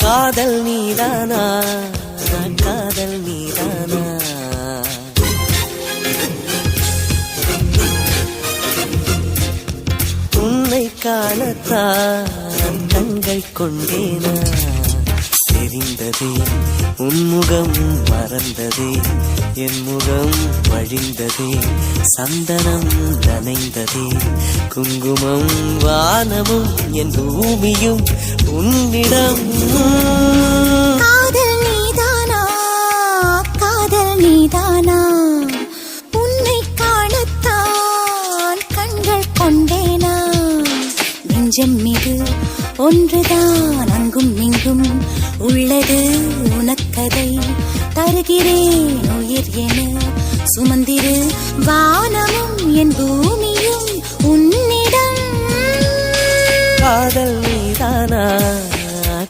காதல் நீதானா, காதல் நீதானா. உன்னை காணத்தான் கண்கள் கொண்டேனா, தெரிந்ததே உன்முகம் மறந்ததே, என் முகம் வழிந்ததே, சந்தனம் நனைந்ததே, குங்குமம் வானமும் என் பூமியும் உன்னிடம். காதல் நீதானா, காதல் நீதானா, உன்னை காணத்தான் கண்கள் கொண்டேனா. நெஞ்சம் மீது ஒன்றுதான் அங்கும் இங்கும் உள்ளது உனக்கதை தருகிறேன் உயிர் என சுமந்திரு வானமும் என் பூமி.